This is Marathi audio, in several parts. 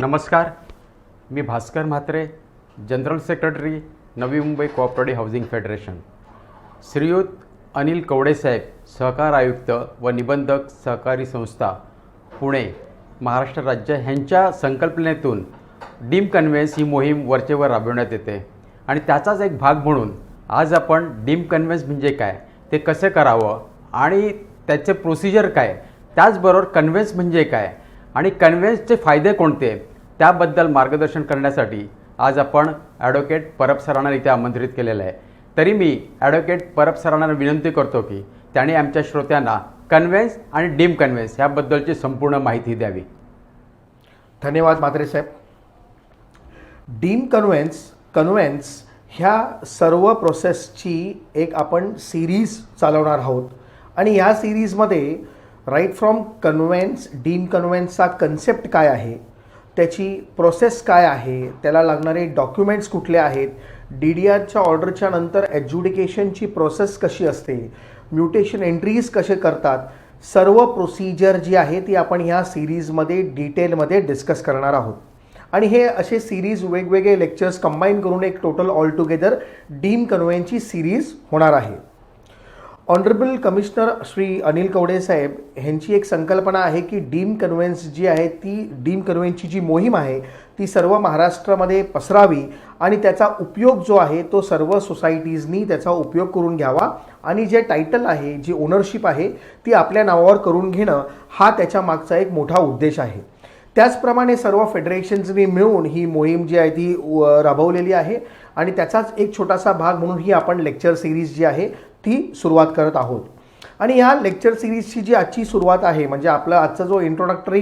नमस्कार, मी Bhaskar Mhatre, general secretary Navi Mumbai cooperative housing federation. श्रीयुत अनिल कवडेसाहेब, सहकार आयुक्त व निबंधक सहकारी संस्था पुणे महाराष्ट्र राज्य ह्यांच्या संकल्पनेतून डीम कन्व्हेन्स ही मोहीम वरचेवर राबविण्यात येते आणि त्याचाच एक भाग म्हणून आज आपण डीम कन्व्हेन्स म्हणजे काय, ते कसे करावं आणि त्याचे प्रोसिजर काय, त्याचबरोबर कन्व्हेन्स म्हणजे काय आणि कन्व्हेन्सचे फायदे कोणते त्याबद्दल मार्गदर्शन करण्यासाठी आज आपण ॲडव्होकेट परब सरांना इथे आमंत्रित केलेलं आहे. तरी मी ॲडव्होकेट परब सरांना विनंती करतो की त्यांनी आमच्या श्रोत्यांना कन्व्हेन्स आणि डीम कन्व्हेन्स याबद्दलची संपूर्ण माहिती द्यावी. धन्यवाद म्हात्रे साहेब. डीम कन्व्हेन्स ह्या सर्व प्रोसेसची एक आपण सिरीज चालवणार आहोत आणि या सिरीजमध्ये राईट फ्रॉम कन्व्हेन्स, डीम कन्व्हेन्सचा कन्सेप्ट काय आहे, त्याची प्रोसेस काय आहे, त्याला लागणारे डॉक्युमेंट्स कुठले आहेत, DDRच्या ऑर्डरच्या नंतर ॲड्ज्युडिकेशनची प्रोसेस कशी असते, म्युटेशन एंट्रीज कसे करतात, सर्व प्रोसिजर जी आहे ती आपण ह्या सिरीजमध्ये डिटेलमध्ये डिस्कस करणार आहोत. आणि हे असे सिरीज वेगवेगळे लेक्चर्स कंबाईन करून एक टोटल ऑल टुगेदर डीम कन्व्हेन्सची सिरीज होणार आहे. ऑनरेबल कमिशनर श्री अनिल कवडे साहेब ह्यांची एक संकल्पना आहे की डीम कन्व्हेन्स जी आहे ती डीम कन्व्हेन्सची जी मोहीम आहे ती सर्व महाराष्ट्रामध्ये पसरावी आणि त्याचा उपयोग जो आहे तो सर्व सोसायटीजनी त्याचा उपयोग करून घ्यावा आणि जे टायटल आहे, जी ओनरशिप आहे ती आपल्या नावावर करून घेणं हा त्याच्या मागचा एक मोठा उद्देश आहे. त्याचप्रमाणे सर्व फेडरेशन्सनी मिळून ही मोहीम जी आहे ती राबवलेली आहे आणि त्याचाच एक छोटासा भाग म्हणून ही आपण लेक्चर सिरीज जी आहे ती सुरुवात करत आहोत. आणि या लेक्चर सिरीजची जी आजची सुरुवात आहे म्हणजे आपला आजचा जो इंट्रोडक्टरी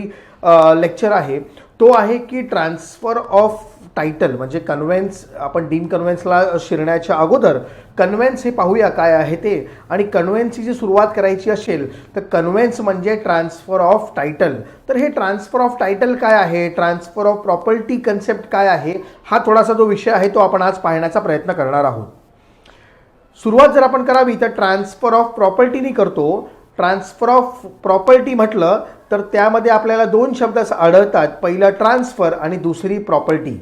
लेक्चर आहे तो आहे की ट्रान्सफर ऑफ टायटल म्हणजे कन्व्हेन्स. आपण डीम कन्व्हेन्सला शिरण्याच्या अगोदर कन्व्हेन्स हे पाहूया काय आहे ते. आणि कन्व्हेन्सची जी सुरुवात करायची असेल तर कन्व्हेन्स म्हणजे ट्रान्सफर ऑफ टायटल. तर हे ट्रान्सफर ऑफ टायटल काय आहे, ट्रान्सफर ऑफ प्रॉपर्टी कन्सेप्ट काय आहे, हा थोडासा जो विषय आहे तो आपण आज पाहण्याचा प्रयत्न करणार आहोत. सुरुवात जर आपण करावी तर ट्रान्सफर ऑफ प्रॉपर्टीनी करतो. ट्रान्सफर ऑफ प्रॉपर्टी म्हटलं तर त्यामध्ये आपल्याला दोन शब्द आढळतात, पहिलं ट्रान्सफर आणि दुसरी प्रॉपर्टी.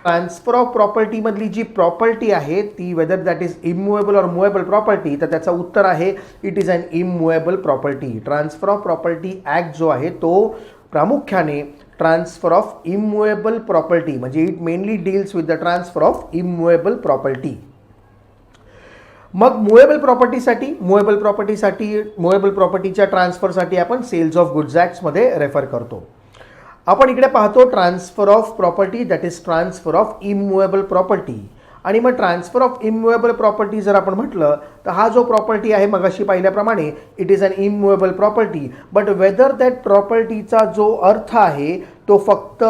ट्रान्सफर ऑफ प्रॉपर्टीमधली जी प्रॉपर्टी आहे ती whether that is immovable or movable property, तर त्याचं उत्तर आहे it is an immovable property. Transfer of property act जो आहे तो प्रामुख्याने ट्रान्सफर ऑफ इमूवेबल प्रॉपर्टी म्हणजे it mainly deals with the transfer of immovable property. मग मूवेबल प्रॉपर्टीच्या ट्रान्सफरसाठी आपण सेल्स ऑफ गुड्स ॲक्ट्समध्ये रेफर करतो. आपण इकडे पाहतो transfer of property that is transfer of immovable property. आणि मग ट्रान्सफर ऑफ इमूवेबल प्रॉपर्टी जर आपण म्हटलं तर हा जो प्रॉपर्टी आहे मगाशी पाहिल्याप्रमाणे it is an immovable property. But whether that प्रॉपर्टीचा जो अर्थ आहे तो फक्त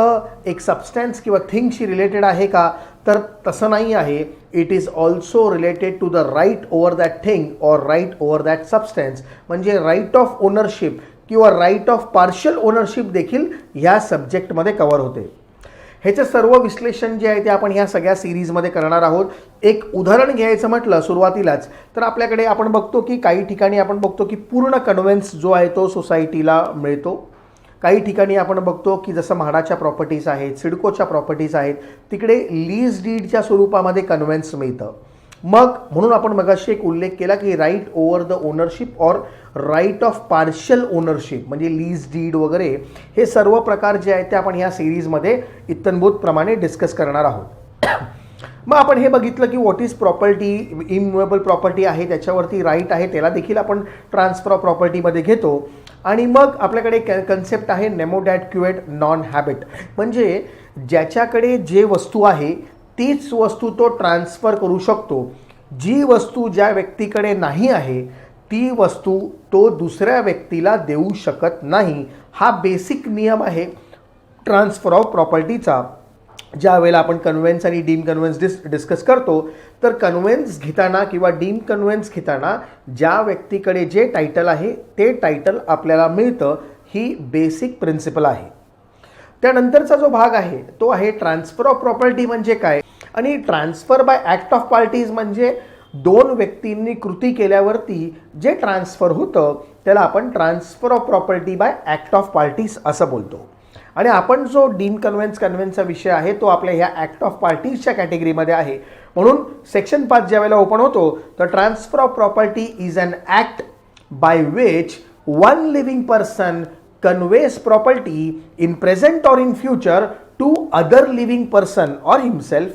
एक सबस्टन्स किंवा थिंगशी रिलेटेड आहे का, तर तसं नाही आहे. It is also related to the right over that thing or right over that substance म्हणजे राईट ऑफ ओनरशिप किंवा राईट ऑफ पार्शल ओनरशिप देखील ह्या सब्जेक्टमध्ये कव्हर होते. ह्याचं सर्व विश्लेषण जे आहे ते आपण ह्या सगळ्या सिरीजमध्ये करणार आहोत. एक उदाहरण घ्यायचं म्हटलं सुरुवातीलाच तर आपल्याकडे आपण बघतो की काही ठिकाणी आपण बघतो की पूर्ण कन्व्हेन्स जो आहे तो सोसायटीला मिळतो. काही ठिकाणी आपण बघतो की जसं म्हाडाच्या प्रॉपर्टीज आहेत, सिडकोच्या प्रॉपर्टीज आहेत, तिकडे लीज डीडच्या स्वरूपामध्ये कन्व्हेन्स मिळतं. मग म्हणून आपण मगाशी एक उल्लेख केला की right over the ownership or right of partial ownership म्हणजे लीज डीड वगैरे हे सर्व प्रकार जे आहेत ते आपण ह्या सिरीजमध्ये इत्तंभूतप्रमाणे डिस्कस करणार आहोत. मग आपण हे बघितलं की what is property, immovable property आहे त्याच्यावरती राईट आहे त्याला देखील आपण ट्रान्सफर ऑफ प्रॉपर्टीमध्ये घेतो. आणि मग आपल्याकडे कन्सेप्ट आहे नेमोडॅक्युएट नॉन हॅबिट म्हणजे ज्याच्याकडे जे वस्तू आहे तीच वस्तू तो ट्रान्सफर करू शकतो. जी वस्तू ज्या व्यक्तीकडे नाही आहे ती वस्तू तो दुसऱ्या व्यक्तीला देऊ शकत नाही. हा बेसिक नियम आहे ट्रान्सफर ऑफ प्रॉपर्टीचा. ज्या वेळेला आपण कन्व्हेन्स आणि डीम कन्व्हेन्स डिस्कस करतो तर कन्व्हेन्स घेताना किंवा डीम कन्व्हेन्स घेताना ज्या व्यक्तीकडे जे टायटल आहे ते टायटल आपल्याला मिळतं, ही बेसिक प्रिन्सिपल आहे. त्यानंतरचा जो भाग आहे तो आहे ट्रान्सफर ऑफ प्रॉपर्टी म्हणजे काय. आणि transfer by act of parties म्हणजे दोन व्यक्तींनी कृती केल्यावरती जे ट्रान्सफर होतं त्याला आपण transfer of property bye act of parties असं बोलतो. आणि आपण जो डीम कन्व्हेन्सचा विषय आहे तो आपल्या ह्या ॲक्ट ऑफ पार्टीजच्या कॅटेगरीमध्ये आहे. म्हणून सेक्शन 5 ज्या वेळेला ओपन होतो तर transfer of property is an act by which one living person conveys property in present or in future to other living person or himself.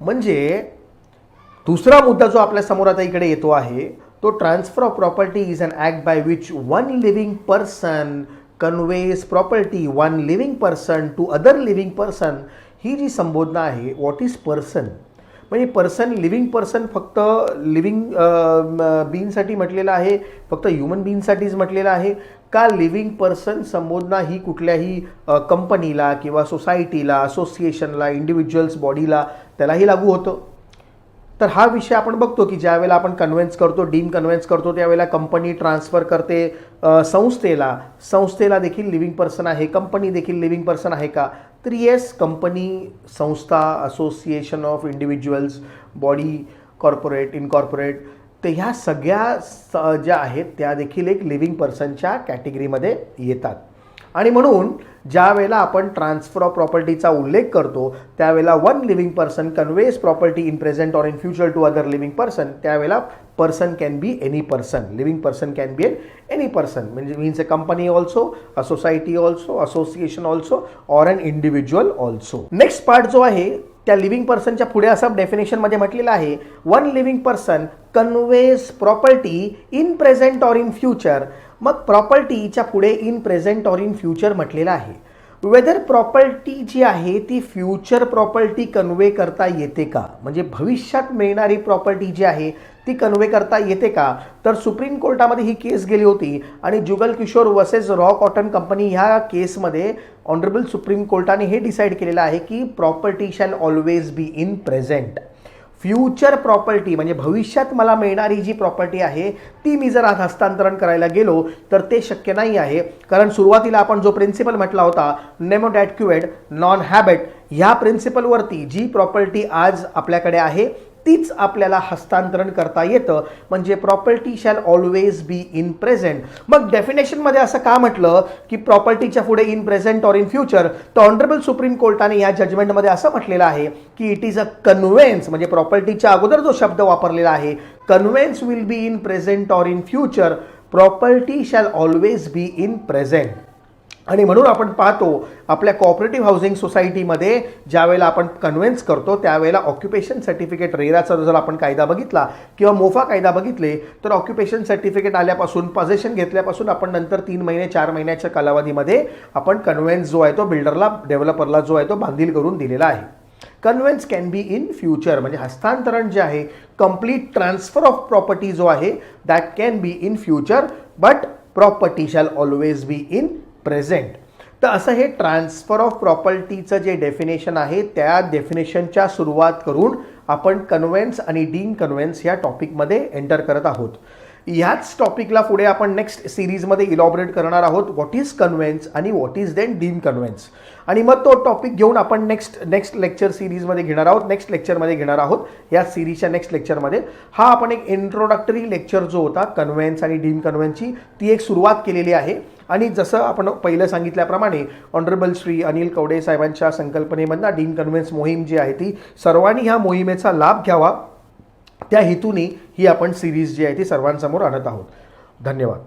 म्हणजे दुसरा मुद्दा जो आपल्या समोर आता इकडे येतो आहे तो transfer of property is an act by which one living person conveys property one living person to other living person. ही जी संबोधना आहे व्हॉट इज पर्सन म्हणजे पर्सन लिव्हिंग पर्सन फक्त लिव्हिंग बीइंगसाठी म्हटलेलं आहे, फक्त ह्युमन बीइंगसाठीच म्हटलेलं आहे का लिव्हिंग पर्सन संबोधना ही कुठल्याही कंपनीला किंवा सोसायटीला असोसिएशनला इंडिव्हिज्युअल्स बॉडीला त्यालाही लागू होतं. तर हा विषय आपण बघतो की ज्या वेळेला आपण कन्व्हेन्स करतो डीम कन्व्हेन्स करतो त्यावेळेला कंपनी ट्रान्सफर करते संस्थेला देखील लिव्हिंग पर्सन आहे, कंपनी देखील लिव्हिंग पर्सन आहे का तर येस कंपनी संस्था association of individuals body corporate incorporate तर ह्या सगळ्या ज्या आहेत त्या देखील एक लिव्हिंग पर्सनच्या कॅटेगरीमध्ये येतात. आणि म्हणून ज्या वेळेला आपण ट्रान्सफर ऑफ प्रॉपर्टीचा उल्लेख करतो त्यावेळेला one living person conveys property in present or in future to other living person त्यावेळेला person can be any person, living person can be any person म्हणजे means a company also, a society also, association also or an individual also. Next part जो आहे त्या लिव्हिंग पर्सनच्या पुढे असं डेफिनेशनमध्ये म्हटलेलं आहे one living person conveys property in present or in future. मग प्रॉपर्टीच्या पुढे in present or in future म्हटलेलं आहे. वेदर प्रॉपर्टी जी आहे ती फ्युचर प्रॉपर्टी कन्वे करता येते का म्हणजे भविष्यात मिळणारी प्रॉपर्टी जी आहे ती कन्वे करता येते का तर सुप्रीम कोर्टामध्ये ही केस गेली होती आणि Jugal Kishore versus raw cotton company ह्या केसमध्ये ऑनरेबल सुप्रीम कोर्टाने हे डिसाईड केलेलं आहे की property shall always be in present. Future property म्हणजे भविष्यात मला मिळणारी जी प्रॉपर्टी आहे ती मी जर आज हस्तांतरण करायला गेलो तर ते शक्य नाही आहे कारण सुरुवातीला आपण जो प्रिन्सिपल म्हटला होता नेमो डॅट क्युएड नॉन हॅबिट ह्या प्रिन्सिपलवरती जी प्रॉपर्टी आज आपल्याकडे आहे तीच आपल्याला हस्तांतरण करता येतं म्हणजे property shall always be in present. मग डेफिनेशनमध्ये असं का म्हटलं की प्रॉपर्टीच्या पुढे in present or in future तर ऑनरेबल सुप्रीम कोर्टाने या जजमेंटमध्ये असं म्हटलेलं आहे की इट इज अ कन्व्हेन्स म्हणजे प्रॉपर्टीच्या अगोदर जो शब्द वापरलेला आहे conveyance will be in present or in future property shall always be in present. आणि म्हणून आपण पाहतो आपल्या कोऑपरेटिव्ह हाऊसिंग सोसायटीमध्ये ज्यावेळेला आपण कन्व्हेन्स करतो त्यावेळेला ऑक्युपेशन सर्टिफिकेट रेराचा जर आपण कायदा बघितला किंवा मोफा कायदा बघितले तर ऑक्युपेशन सर्टिफिकेट आल्यापासून पोझेशन घेतल्यापासून आपण नंतर 3 महिने 4 महिन्याच्या कालावधीमध्ये आपण कन्व्हेन्स जो आहे तो बिल्डरला डेव्हलपरला जो आहे तो बांधील करून दिलेला आहे. Conveyance can be in future म्हणजे हस्तांतरण जे आहे कंप्लीट ट्रान्सफर ऑफ प्रॉपर्टी जो आहे that can be in future but property shall always be in present. तर असं हे ट्रान्सफर ऑफ प्रॉपर्टीचं जे डेफिनेशन आहे त्या डेफिनेशनच्या सुरुवात करून आपण कन्व्हेन्स आणि डीम कन्व्हेन्स ह्या टॉपिकमध्ये एंटर करत आहोत. ह्याच टॉपिकला पुढे आपण नेक्स्ट सिरीजमध्ये इलॉबरेट करणार आहोत व्हॉट इज कन्व्हेन्स आणि what is then deemed conveyance आणि मग तो टॉपिक घेऊन आपण नेक्स्ट लेक्चर सिरीजमध्ये घेणार आहोत नेक्स्ट लेक्चरमध्ये घेणार आहोत. या सिरीजच्या नेक्स्ट लेक्चरमध्ये हा आपण एक इंट्रोडक्टरी लेक्चर जो होता कन्व्हेन्स आणि डीम कन्व्हेन्सची ती एक सुरुवात केलेली आहे आणि जसं आपण पहिलं सांगितल्याप्रमाणे ऑनरेबल श्री अनिल कवडे साहेबांच्या संकल्पनेमधनं डीम कन्व्हेन्स मोहीम जी आहे ती सर्वांनी ह्या मोहिमेचा लाभ घ्यावा त्या हेतूने ही आपण सिरीज जी आहे ती सर्वांसमोर आणत आहोत. धन्यवाद.